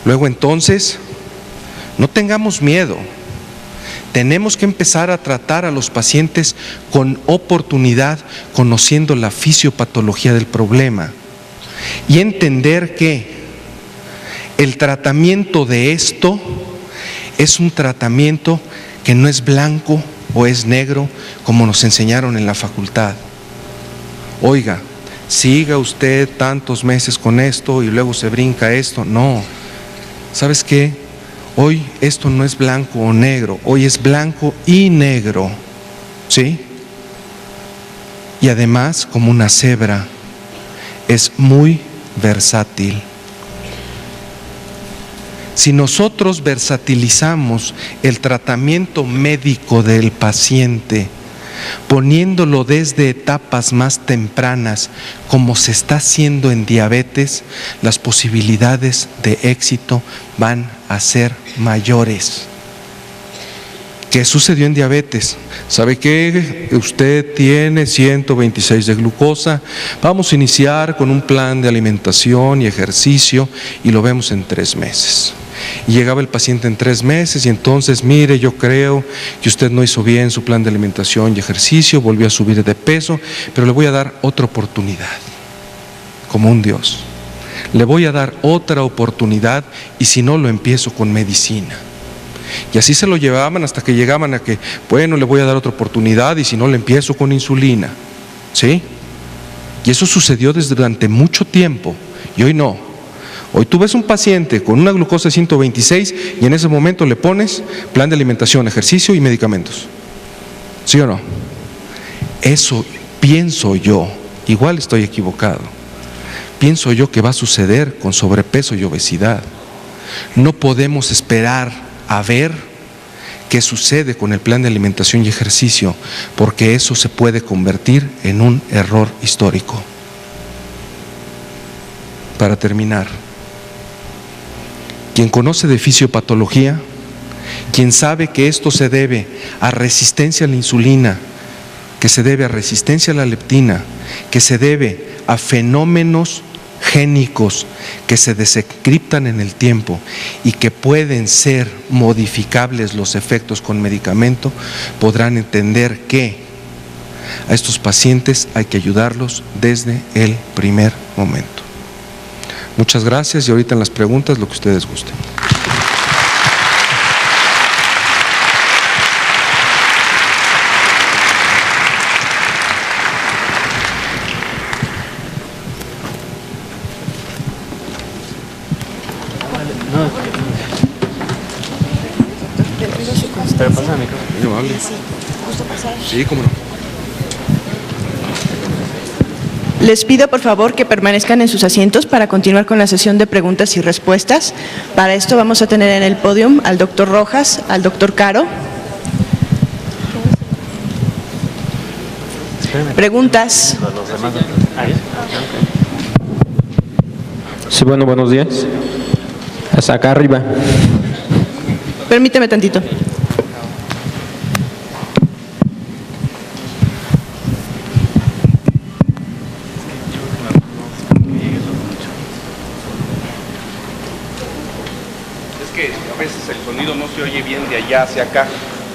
Luego entonces, no tengamos miedo. Tenemos que empezar a tratar a los pacientes con oportunidad, conociendo la fisiopatología del problema y entender que el tratamiento de esto es un tratamiento que no es blanco o es negro como nos enseñaron en la facultad. Oiga, siga usted tantos meses con esto y luego se brinca esto. No, ¿sabes qué? Hoy esto no es blanco o negro, hoy es blanco y negro, ¿sí? Y además, como una cebra, es muy versátil. Si nosotros versatilizamos el tratamiento médico del paciente, poniéndolo desde etapas más tempranas, como se está haciendo en diabetes, las posibilidades de éxito van a ser mayores. ¿Qué sucedió en diabetes? ¿Sabe qué? Usted tiene 126 de glucosa, vamos a iniciar con un plan de alimentación y ejercicio y lo vemos en 3 meses. Y llegaba el paciente en 3 meses y entonces, mire, yo creo que usted no hizo bien su plan de alimentación y ejercicio, volvió a subir de peso, pero le voy a dar otra oportunidad, como un Dios. Le voy a dar otra oportunidad y si no, lo empiezo con medicina. Y así se lo llevaban hasta que llegaban a que, bueno, le voy a dar otra oportunidad y si no, le empiezo con insulina, ¿sí? Y eso sucedió durante mucho tiempo y hoy no. Hoy tú ves un paciente con una glucosa de 126 y en ese momento le pones plan de alimentación, ejercicio y medicamentos. ¿Sí o no? Eso pienso yo, igual estoy equivocado, pienso yo que va a suceder con sobrepeso y obesidad. No podemos esperar a ver qué sucede con el plan de alimentación y ejercicio, porque eso se puede convertir en un error histórico. Para terminar, quien conoce de fisiopatología, quien sabe que esto se debe a resistencia a la insulina, que se debe a resistencia a la leptina, que se debe a fenómenos génicos que se desencriptan en el tiempo y que pueden ser modificables los efectos con medicamento, podrán entender que a estos pacientes hay que ayudarlos desde el primer momento. Muchas gracias y ahorita en las preguntas lo que ustedes gusten. Sí, cómo no. Les pido por favor que permanezcan en sus asientos para continuar con la sesión de preguntas y respuestas. Para esto vamos a tener en el podio al doctor Rojas, al doctor Caro. Preguntas. Sí, bueno, buenos días. Hasta acá arriba. Permíteme tantito. De allá hacia acá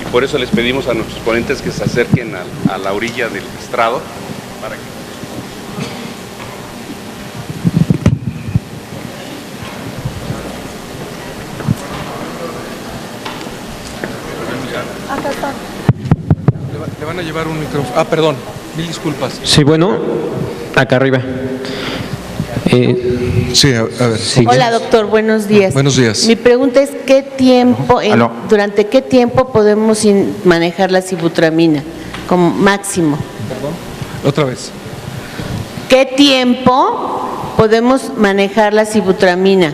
y por eso les pedimos a nuestros ponentes que se acerquen a la orilla del estrado para que... Acá está. Le van a llevar un micrófono. Ah, perdón, mil disculpas. Sí, bueno, acá arriba. Sí, a ver. Sí. Hola, doctor, buenos días. Buenos días. Mi pregunta es, ¿durante qué tiempo podemos manejar la sibutramina como máximo? ¿Perdón? Otra vez. ¿Qué tiempo podemos manejar la sibutramina?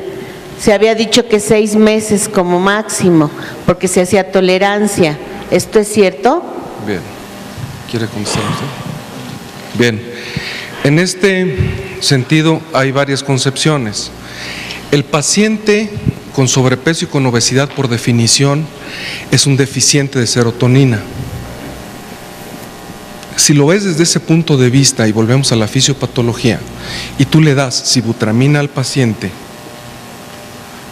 Se había dicho que 6 meses como máximo, porque se hacía tolerancia. ¿Esto es cierto? Bien. ¿Quiere contestar usted? Bien. En este sentido hay varias concepciones. El paciente con sobrepeso y con obesidad, por definición, es un deficiente de serotonina. Si lo ves desde ese punto de vista y volvemos a la fisiopatología y tú le das sibutramina al paciente,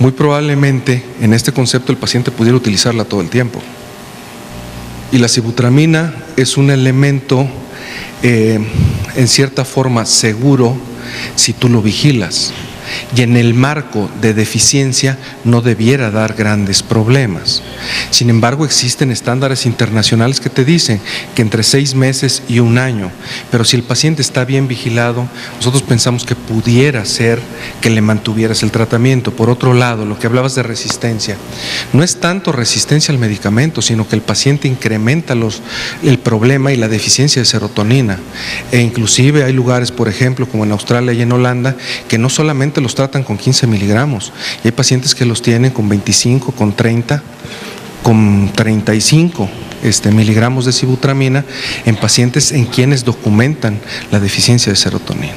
muy probablemente en este concepto el paciente pudiera utilizarla todo el tiempo. Y la sibutramina es un elemento en cierta forma seguro si tú lo vigilas. Y en el marco de deficiencia no debiera dar grandes problemas. Sin embargo, existen estándares internacionales que te dicen que entre 6 meses y 1 año, pero si el paciente está bien vigilado, nosotros pensamos que pudiera ser que le mantuvieras el tratamiento. Por otro lado, lo que hablabas de resistencia, no es tanto resistencia al medicamento, sino que el paciente incrementa el problema y la deficiencia de serotonina. E inclusive hay lugares, por ejemplo, como en Australia y en Holanda, que no solamente los tratan con 15 miligramos, y hay pacientes que los tienen con 25, con 30, con 35 miligramos de sibutramina en pacientes en quienes documentan la deficiencia de serotonina.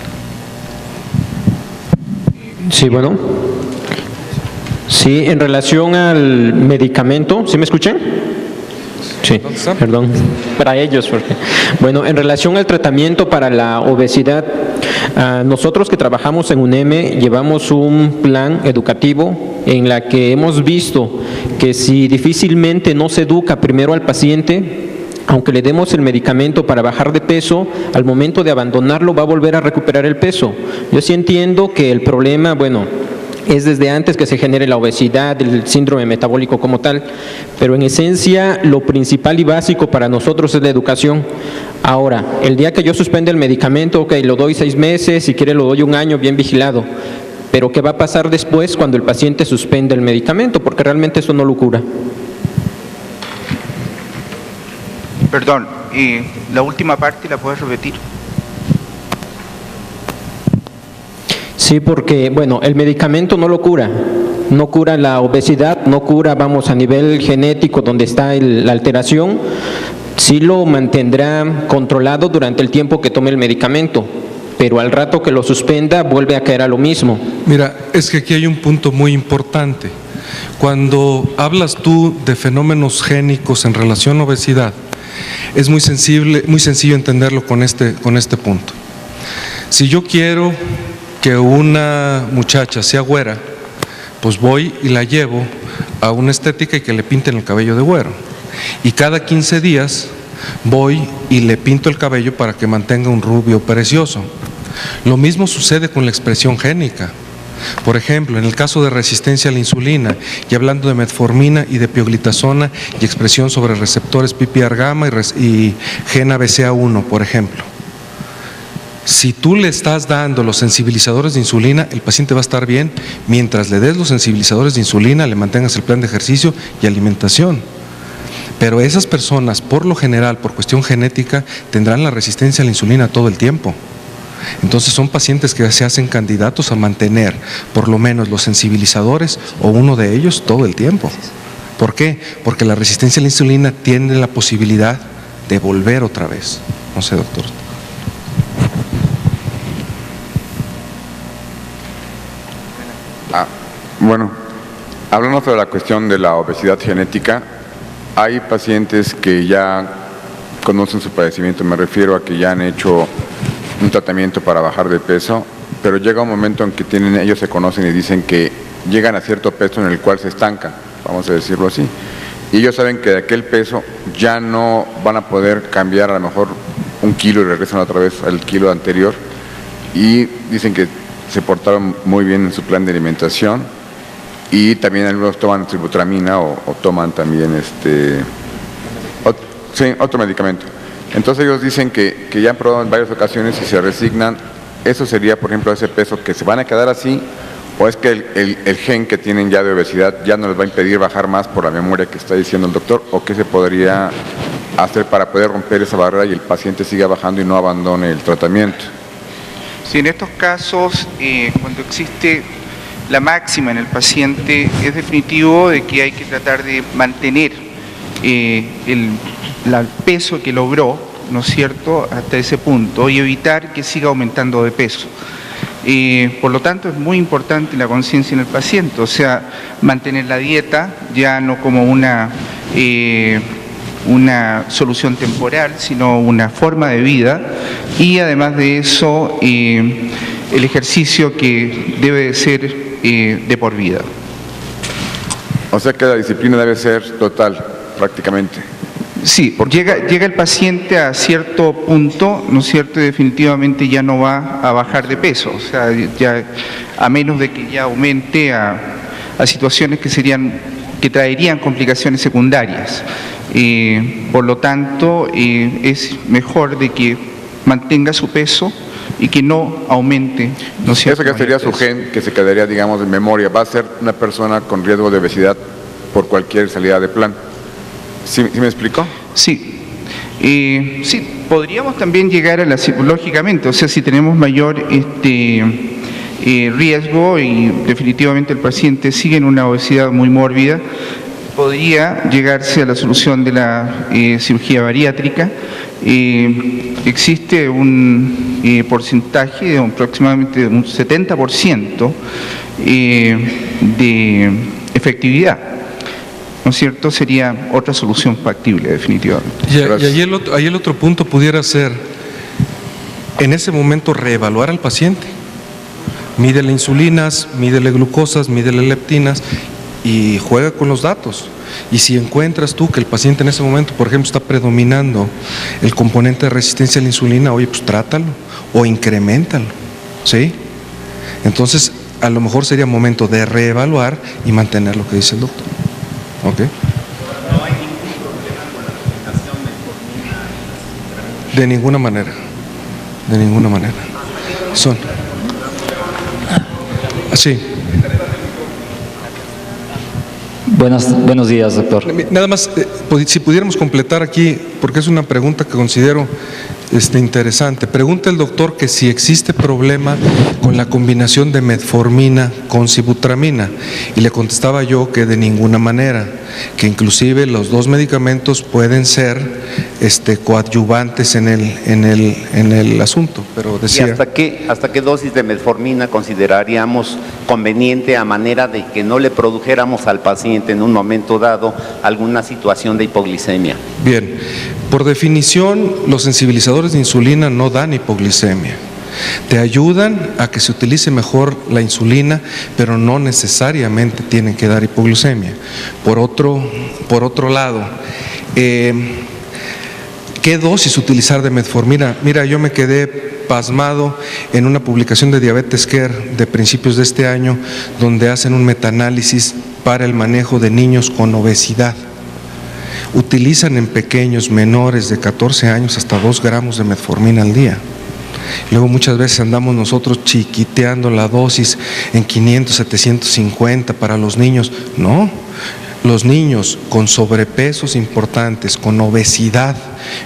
Sí, bueno. Sí, en relación al medicamento, ¿sí me escuchan? Sí, perdón, para ellos. Porque, bueno, en relación al tratamiento para la obesidad, nosotros que trabajamos en UNEM llevamos un plan educativo en la que hemos visto que si difícilmente no se educa primero al paciente, aunque le demos el medicamento para bajar de peso, al momento de abandonarlo va a volver a recuperar el peso. Yo sí entiendo que el problema, bueno, es desde antes que se genere la obesidad, el síndrome metabólico como tal, pero en esencia lo principal y básico para nosotros es la educación. Ahora, el día que yo suspenda el medicamento, ok, lo doy 6 meses, si quiere lo doy 1 año bien vigilado, pero ¿qué va a pasar después cuando el paciente suspende el medicamento? Porque realmente eso no lo cura. Perdón, la última parte la puedes repetir. Sí, porque, bueno, el medicamento no lo cura, no cura la obesidad, no cura, vamos, a nivel genético donde está la alteración, sí lo mantendrá controlado durante el tiempo que tome el medicamento, pero al rato que lo suspenda vuelve a caer a lo mismo. Mira, es que aquí hay un punto muy importante. Cuando hablas tú de fenómenos génicos en relación a obesidad, es muy sencillo entenderlo con este punto. Si yo quiero que una muchacha sea güera, pues voy y la llevo a una estética y que le pinten el cabello de güero. Y cada 15 días voy y le pinto el cabello para que mantenga un rubio precioso. Lo mismo sucede con la expresión génica. Por ejemplo, en el caso de resistencia a la insulina, y hablando de metformina y de pioglitazona y expresión sobre receptores PPAR gamma y gen ABCA1, por ejemplo. Si tú le estás dando los sensibilizadores de insulina, el paciente va a estar bien mientras le des los sensibilizadores de insulina, le mantengas el plan de ejercicio y alimentación. Pero esas personas, por lo general, por cuestión genética, tendrán la resistencia a la insulina todo el tiempo. Entonces son pacientes que se hacen candidatos a mantener por lo menos los sensibilizadores o uno de ellos todo el tiempo. ¿Por qué? Porque la resistencia a la insulina tiene la posibilidad de volver otra vez. No sé, doctor. Bueno, hablando sobre la cuestión de la obesidad genética, hay pacientes que ya conocen su padecimiento, me refiero a que ya han hecho un tratamiento para bajar de peso, pero llega un momento en que ellos se conocen y dicen que llegan a cierto peso en el cual se estancan, vamos a decirlo así, y ellos saben que de aquel peso ya no van a poder cambiar a lo mejor 1 kilo y regresan otra vez al kilo anterior, y dicen que se portaron muy bien en su plan de alimentación, y también algunos toman sibutramina o toman también otro medicamento. Entonces ellos dicen que ya han probado en varias ocasiones y se resignan. ¿Eso sería, por ejemplo, ese peso que se van a quedar así? ¿O es que el gen que tienen ya de obesidad ya no les va a impedir bajar más por la memoria que está diciendo el doctor? ¿O qué se podría hacer para poder romper esa barrera y el paciente siga bajando y no abandone el tratamiento? Sí, en estos casos, cuando existe la máxima en el paciente, es definitivo de que hay que tratar de mantener el peso que logró, ¿no es cierto?, hasta ese punto y evitar que siga aumentando de peso. Por lo tanto, es muy importante la conciencia en el paciente, o sea, mantener la dieta ya no como una solución temporal, sino una forma de vida, y además de eso, el ejercicio que debe de ser de por vida. O sea que la disciplina debe ser total, prácticamente. Sí, llega el paciente a cierto punto, ¿no es cierto?, y definitivamente ya no va a bajar de peso, o sea, ya, a menos de que ya aumente a situaciones que traerían complicaciones secundarias. Por lo tanto, es mejor de que mantenga su peso y que no aumente, ¿no es cierto? Eso que sería su gen, que se quedaría, digamos, en memoria. Va a ser una persona con riesgo de obesidad por cualquier salida de plan. ¿Sí me explico? Sí. Sí, podríamos también llegar a lógicamente, o sea, si tenemos mayor riesgo y definitivamente el paciente sigue en una obesidad muy mórbida, podría llegarse a la solución de la cirugía bariátrica. Existe un porcentaje de aproximadamente un 70% de efectividad, ¿no es cierto? Sería otra solución factible, definitivamente. Y ahí el otro punto pudiera ser, en ese momento, reevaluar al paciente. Mídele insulinas, mídele glucosas, mídele leptinas y juega con los datos. Y si encuentras tú que el paciente en ese momento, por ejemplo, está predominando el componente de resistencia a la insulina, oye, pues trátalo o increméntalo, ¿sí? Entonces, a lo mejor sería momento de reevaluar y mantener lo que dice el doctor. ¿Ok? No hay ningún problema con la combinación metformina. De ninguna manera. De ninguna manera. Son. Así. Buenos días, doctor. Nada más, si pudiéramos completar aquí, porque es una pregunta que considero interesante. Pregunta el doctor que si existe problema con la combinación de metformina con sibutramina, y le contestaba yo que de ninguna manera, que inclusive los dos medicamentos pueden ser coadyuvantes en el asunto, pero decía... ¿Y hasta qué dosis de metformina consideraríamos conveniente a manera de que no le produjéramos al paciente en un momento dado alguna situación de hipoglicemia? Bien, por definición, los sensibilizadores de insulina no dan hipoglicemia. Te ayudan a que se utilice mejor la insulina, pero no necesariamente tienen que dar hipoglucemia. Por otro lado, ¿qué dosis utilizar de metformina? Mira, yo me quedé pasmado en una publicación de Diabetes Care de principios de este año, donde hacen un metaanálisis para el manejo de niños con obesidad. Utilizan en pequeños menores de 14 años hasta 2 gramos de metformina al día. Luego muchas veces andamos nosotros chiquiteando la dosis en 500, 750 para los niños. No, los niños con sobrepesos importantes, con obesidad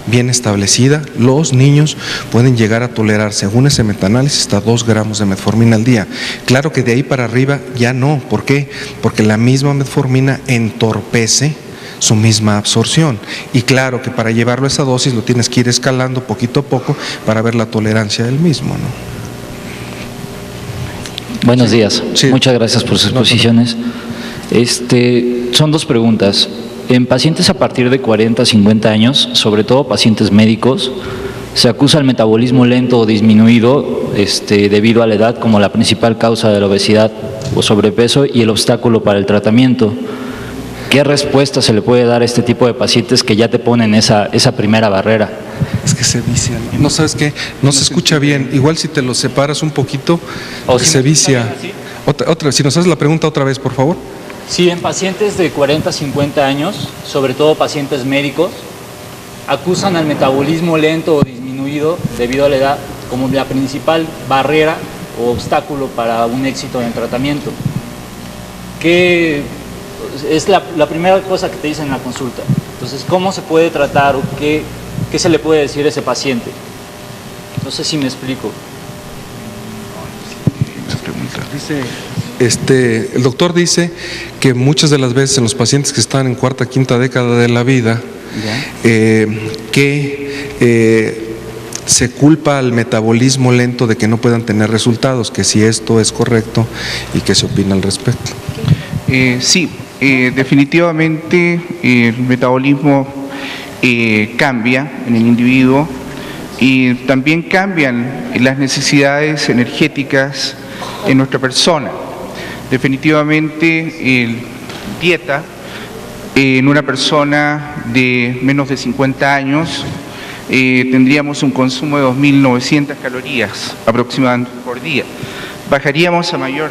bien establecida, los niños pueden llegar a tolerar, según ese metaanálisis, hasta 2 gramos de metformina al día. Claro que de ahí para arriba ya no. ¿Por qué? Porque la misma metformina entorpece su misma absorción, y claro que para llevarlo a esa dosis lo tienes que ir escalando poquito a poco para ver la tolerancia del mismo, ¿no? Buenos días, sí. Muchas gracias por sus exposiciones. Son 2 preguntas. En pacientes a partir de 40 a 50 años, sobre todo pacientes médicos, se acusa el metabolismo lento o disminuido debido a la edad como la principal causa de la obesidad o sobrepeso y el obstáculo para el tratamiento. ¿Qué respuesta se le puede dar a este tipo de pacientes que ya te ponen esa primera barrera? Es que se vician. No, ¿sabes qué? No se escucha bien. Igual si te lo separas un poquito, o si se vicia. Otra, si nos haces la pregunta otra vez, por favor. Sí, en pacientes de 40 a 50 años, sobre todo pacientes médicos, acusan al metabolismo lento o disminuido debido a la edad como la principal barrera o obstáculo para un éxito en el tratamiento. ¿Qué es la primera cosa que te dicen en la consulta? Entonces, ¿cómo se puede tratar o qué se le puede decir a ese paciente? No sé si me explico. El doctor dice que muchas de las veces en los pacientes que están en cuarta, quinta década de la vida, se culpa al metabolismo lento de que no puedan tener resultados, que si esto es correcto y qué se opina al respecto. Sí, definitivamente el metabolismo cambia en el individuo y también cambian las necesidades energéticas en nuestra persona. Definitivamente dieta en una persona de menos de 50 años tendríamos un consumo de 2.900 calorías aproximadamente por día. Bajaríamos a mayor,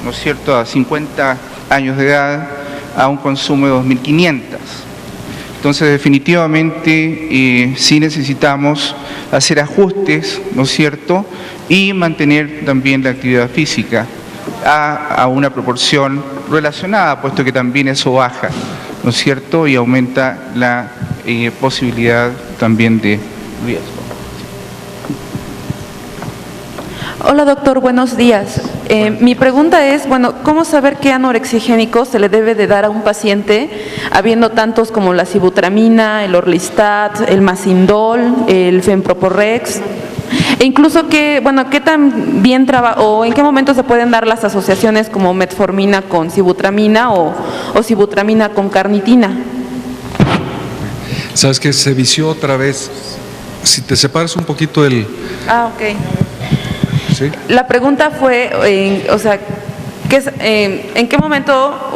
¿no es cierto?, a 50 años de edad a un consumo de 2.500. Entonces, definitivamente, sí necesitamos hacer ajustes, ¿no es cierto?, y mantener también la actividad física a una proporción relacionada, puesto que también eso baja, ¿no es cierto?, y aumenta la posibilidad también de riesgo. Hola doctor, buenos días. Mi pregunta es, bueno, ¿cómo saber qué anorexigénico se le debe de dar a un paciente habiendo tantos como la sibutramina, el Orlistat, el Masindol, el Femproporrex? E incluso qué tan bien o en qué momento se pueden dar las asociaciones como metformina con sibutramina o sibutramina con carnitina. Sabes que se vició otra vez. Si te separas un poquito el... Ah, ok. ¿Sí? La pregunta fue, ¿en qué momento,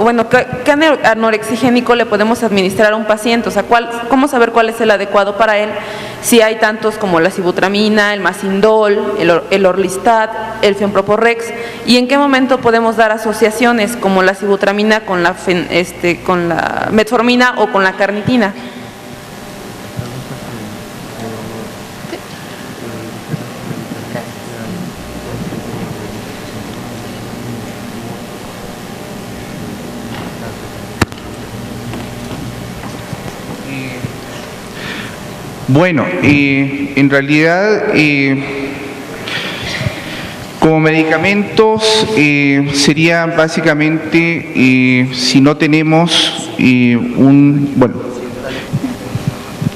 qué anorexigénico le podemos administrar a un paciente? O sea, ¿cómo saber cuál es el adecuado para él? Si hay tantos como la sibutramina, el Masindol, el Orlistat, el Femproporrex, ¿y en qué momento podemos dar asociaciones como la sibutramina con la metformina o con la carnitina? Bueno, en realidad, como medicamentos, sería básicamente, si no tenemos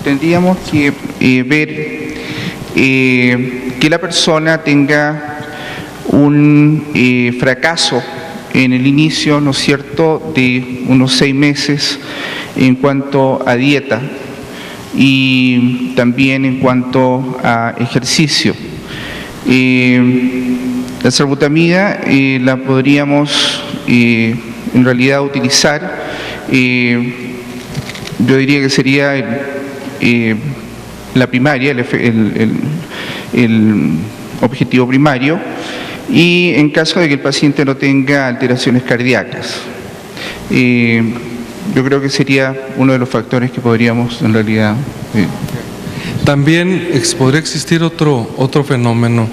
tendríamos que ver que la persona tenga un fracaso en el inicio, ¿no es cierto?, de unos 6 meses en cuanto a dieta y también en cuanto a ejercicio. La salbutamida la podríamos en realidad utilizar, yo diría que sería la primaria, el objetivo primario, y en caso de que el paciente no tenga alteraciones cardíacas. Yo creo que sería uno de los factores que podríamos en realidad... También podría existir otro fenómeno,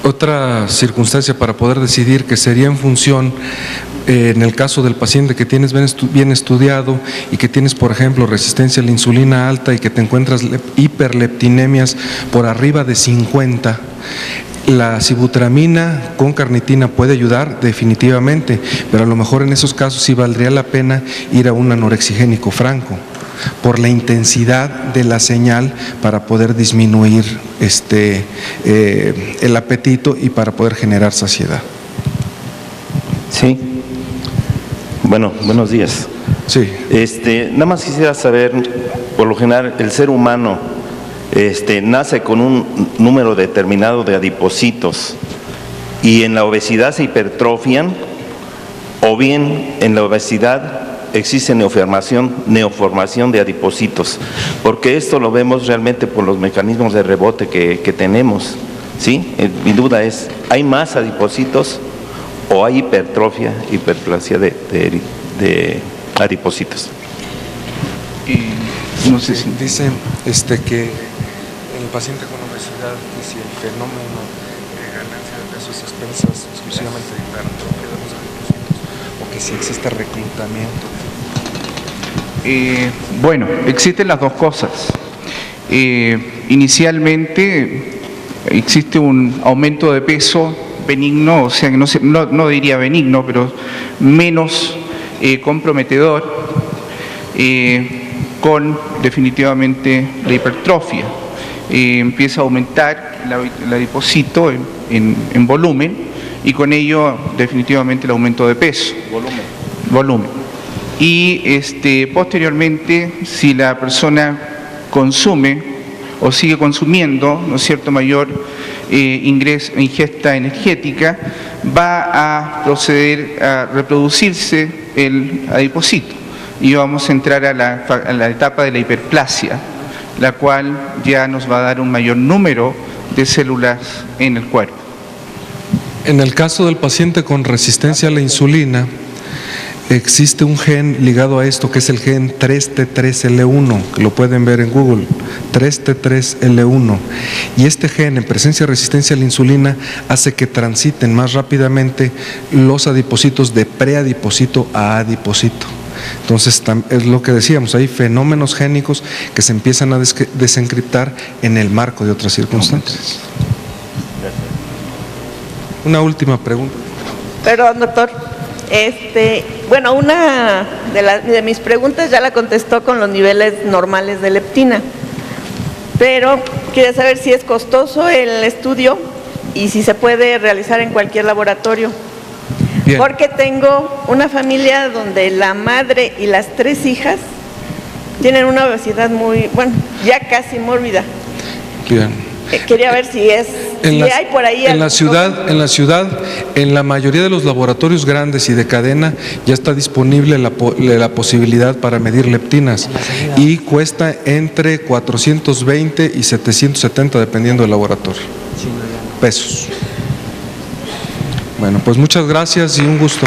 otra circunstancia para poder decidir, que sería en función, en el caso del paciente que tienes bien estudiado y que tienes, por ejemplo, resistencia a la insulina alta y que te encuentras hiperleptinemias por arriba de 50. La sibutramina con carnitina puede ayudar definitivamente, pero a lo mejor en esos casos sí valdría la pena ir a un anorexigénico franco por la intensidad de la señal para poder disminuir el apetito y para poder generar saciedad. Sí. Bueno, buenos días. Sí. Nada más quisiera saber, por lo general, el ser humano nace con un número determinado de adipocitos y en la obesidad se hipertrofian, o bien en la obesidad existe neoformación de adipocitos, porque esto lo vemos realmente por los mecanismos de rebote que tenemos, ¿sí? Mi duda es, ¿hay más adipocitos o hay hiperplasia de adipocitos? No sé si dicen que el paciente con obesidad, que si el fenómeno de ganancia de peso es expensas exclusivamente de hipertrofia de los adipocitos, o que si existe reclutamiento. Bueno, existen las dos cosas. Inicialmente existe un aumento de peso benigno, o sea, que no diría benigno, pero menos comprometedor, con definitivamente la hipertrofia. Empieza a aumentar el adipocito en volumen y con ello definitivamente el aumento de peso. Volumen. Y posteriormente, si la persona consume o sigue consumiendo, ¿no es cierto?, mayor ingesta energética, va a proceder a reproducirse el adipocito y vamos a entrar a la etapa de la hiperplasia, la cual ya nos va a dar un mayor número de células en el cuerpo. En el caso del paciente con resistencia a la insulina, existe un gen ligado a esto que es el gen 3T3L1, que lo pueden ver en Google, 3T3L1. Y este gen en presencia de resistencia a la insulina hace que transiten más rápidamente los adipocitos de preadipocito a adipocito. Entonces, es lo que decíamos, hay fenómenos génicos que se empiezan a desencriptar en el marco de otras circunstancias. Una última pregunta. Perdón, doctor. Bueno, una de mis preguntas ya la contestó con los niveles normales de leptina, pero quería saber si es costoso el estudio y si se puede realizar en cualquier laboratorio. Bien. Porque tengo una familia donde la madre y las 3 hijas tienen una obesidad muy, bueno, ya casi mórbida. Bien. Quería ver si hay por ahí. En la ciudad, en la mayoría de los laboratorios grandes y de cadena ya está disponible la posibilidad para medir leptinas y cuesta entre 420 y 770 dependiendo del laboratorio. Pesos. Bueno, pues muchas gracias y un gusto.